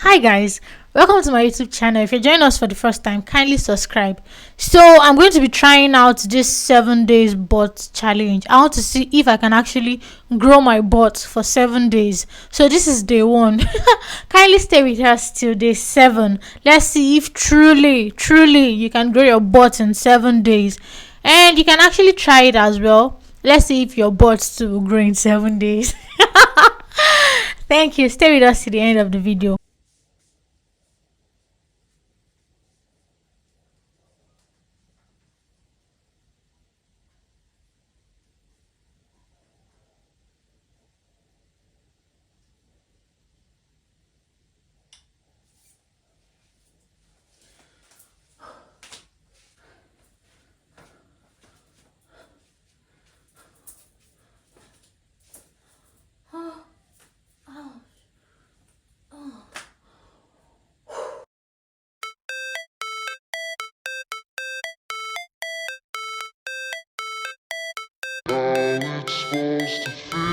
Hi guys, welcome to my YouTube channel. If you're joining us for the first time, kindly subscribe. So I'm going to be trying out this 7 days butt challenge. I want to see if I can actually grow my butt for 7 days. So this is day one. Kindly stay with us till day 7. Let's see if truly you can grow your butt in 7 days. And you can actually try it as well. Let's see if your butt too will grow in 7 days. Thank you. Stay with us to the end of the video. It's supposed to feel.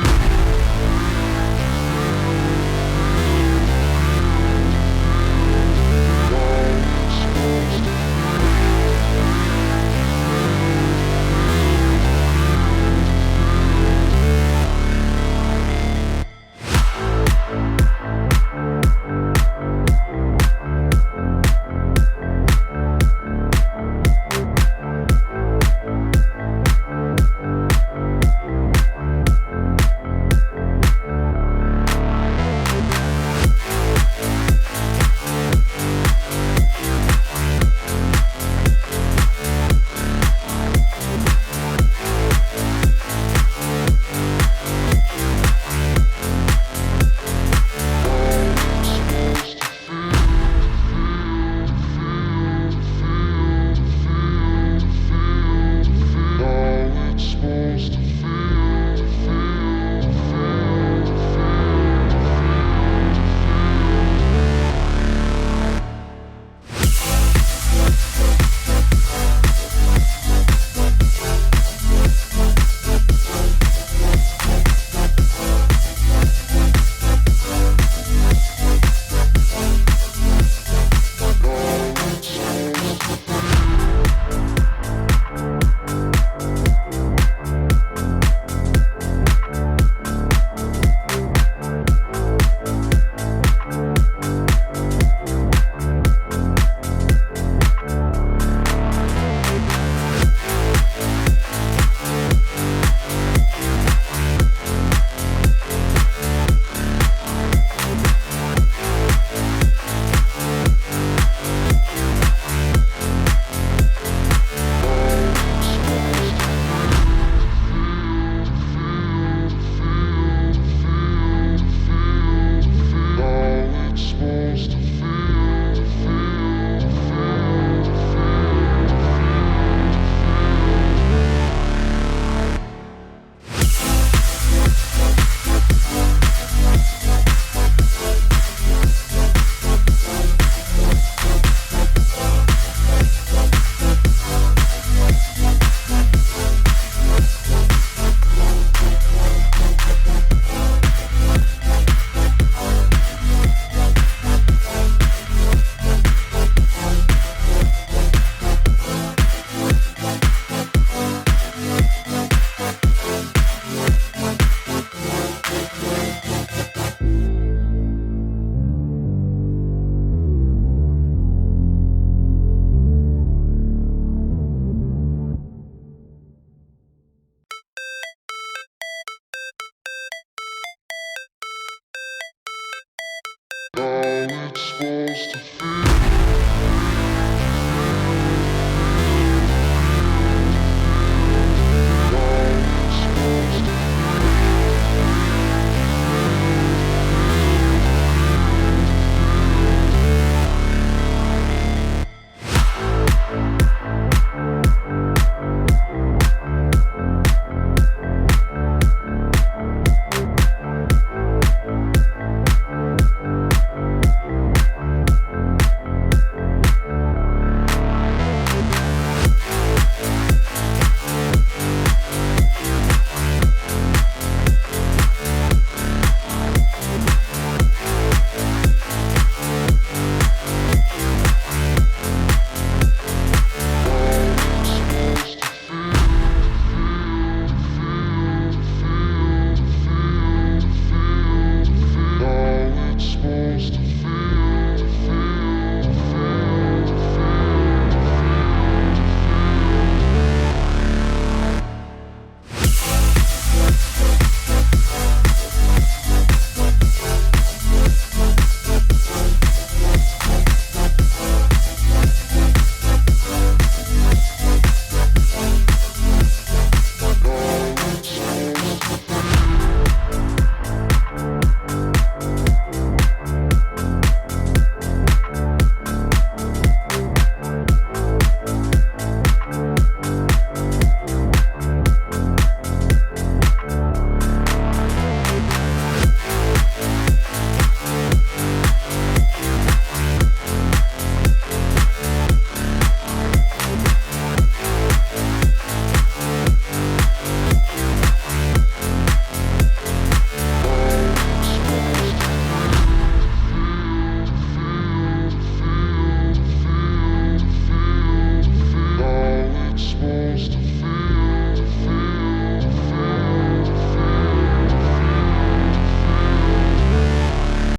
It's supposed to feel.